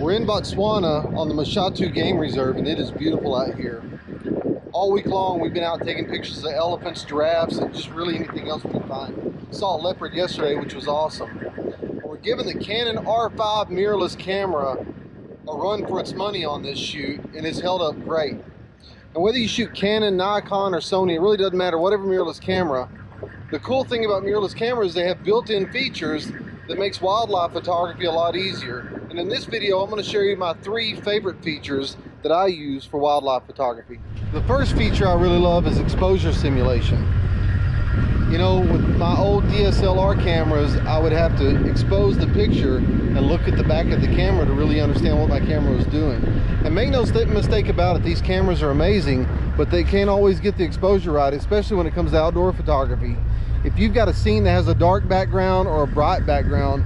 We're in Botswana on the Mashatu Game Reserve, and it is beautiful out here. All week long we've been out taking pictures of elephants, giraffes, and just really anything else we can find. Saw a leopard yesterday, which was awesome. We're giving the Canon R5 mirrorless camera a run for its money on this shoot, and it's held up great. And whether you shoot Canon, Nikon, or Sony, it really doesn't matter, whatever mirrorless camera. The cool thing about mirrorless cameras is they have built-in features that makes wildlife photography a lot easier. And in this video, I'm going to show you my 3 favorite features that I use for wildlife photography. The first feature I really love is exposure simulation. You know, with my old DSLR cameras, I would have to expose the picture and look at the back of the camera to really understand what my camera was doing. And make no mistake about it, these cameras are amazing, but they can't always get the exposure right, especially when it comes to outdoor photography. If you've got a scene that has a dark background or a bright background,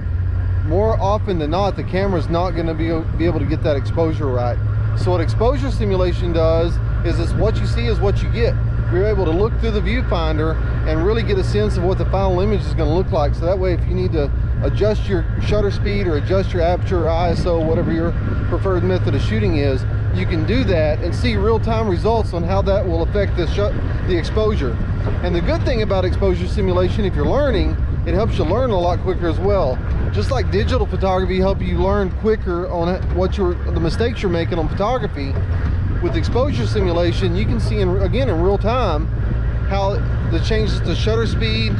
more often than not, the camera's not going to be able to get that exposure right. So what exposure simulation does is what you see is what you get. You're able to look through the viewfinder and really get a sense of what the final image is going to look like. So that way, if you need to adjust your shutter speed or adjust your aperture or ISO, whatever your preferred method of shooting is, you can do that and see real-time results on how that will affect the exposure. And the good thing about exposure simulation, if you're learning, it helps you learn a lot quicker as well. Just like digital photography helps you learn quicker on the mistakes you're making on photography, with exposure simulation, you can see again in real time how the changes to shutter speed,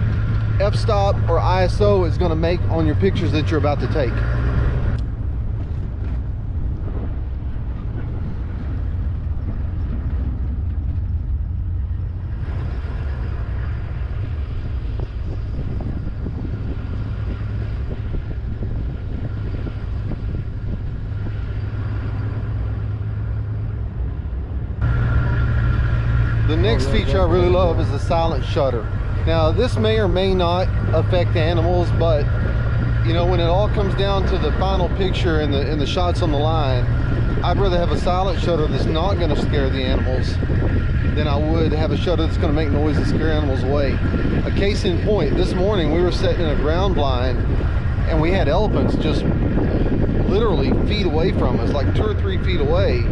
f-stop, or ISO is going to make on your pictures that you're about to take. The next feature I really love is the silent shutter. Now, this may or may not affect animals, but you know, when it all comes down to the final picture and the shots on the line, I'd rather have a silent shutter that's not going to scare the animals than I would have a shutter that's going to make noise and scare animals away. A case in point, this morning we were sitting in a ground blind and we had elephants just literally feet away from us, like 2 or 3 feet away.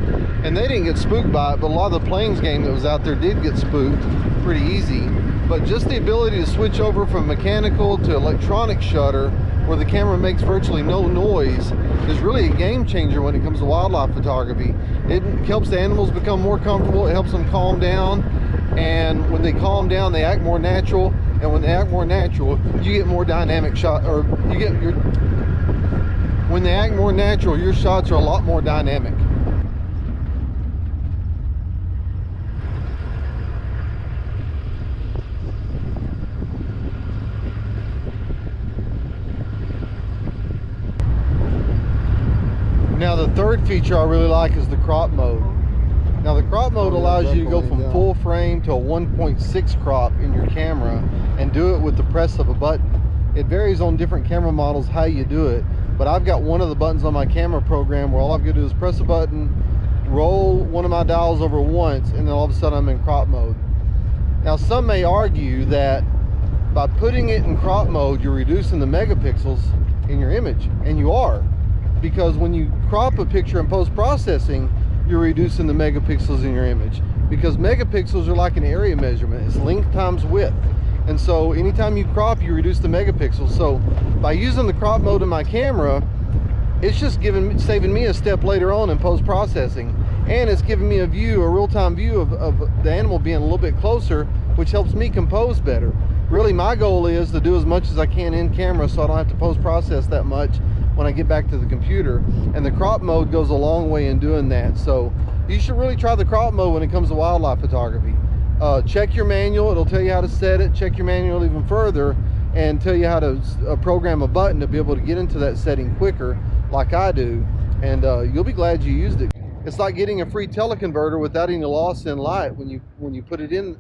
And they didn't get spooked by it, but a lot of the plains game that was out there did get spooked pretty easy. But just the ability to switch over from mechanical to electronic shutter, where the camera makes virtually no noise, is really a game changer when it comes to wildlife photography. It helps the animals become more comfortable, it helps them calm down, and when they calm down, they act more natural, and when they act more natural, you get more dynamic shot, or when they act more natural, your shots are a lot more dynamic. Now, the third feature I really like is the crop mode. Now, the crop mode allows you to go from full frame to a 1.6 crop in your camera and do it with the press of a button. It varies on different camera models how you do it, but I've got one of the buttons on my camera program where all I've got to do is press a button, roll one of my dials over once, and then all of a sudden I'm in crop mode. Now, some may argue that by putting it in crop mode, you're reducing the megapixels in your image, and you are. Because when you crop a picture in post-processing, you're reducing the megapixels in your image, because megapixels are like an area measurement. It's length times width, and so anytime you crop, you reduce the megapixels. So by using the crop mode in my camera, it's just saving me a step later on in post-processing, and it's giving me a real-time view of the animal being a little bit closer, which helps me compose better. Really, my goal is to do as much as I can in camera so I don't have to post-process that much when I get back to the computer, and the crop mode goes a long way in doing that. So you should really try the crop mode when it comes to wildlife photography. Check your manual, it'll tell you how to set it. Check your manual even further and tell you how to program a button to be able to get into that setting quicker, like I do, and you'll be glad you used it. It's like getting a free teleconverter without any loss in light when you put it in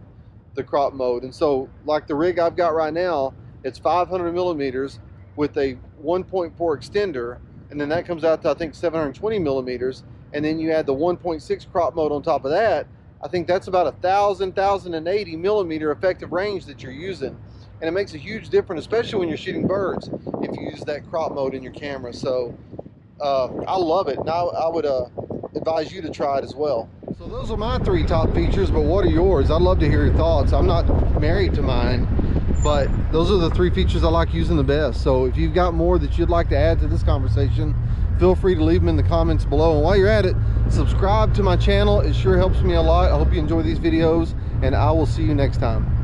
the crop mode. And so, like the rig I've got right now, it's 500 millimeters with a 1.4 extender, and then that comes out to I think 720 millimeters, and then you add the 1.6 crop mode on top of that. I think that's about 1080 millimeter effective range that you're using, and it makes a huge difference, especially when you're shooting birds, if you use that crop mode in your camera. So I love it. Now I would advise you to try it as well. So those are my 3 top features, but what are yours? I'd love to hear your thoughts. I'm not married to mine, but those are the 3 features I like using the best. So if you've got more that you'd like to add to this conversation, feel free to leave them in the comments below. And while you're at it, subscribe to my channel. It sure helps me a lot. I hope you enjoy these videos, and I will see you next time.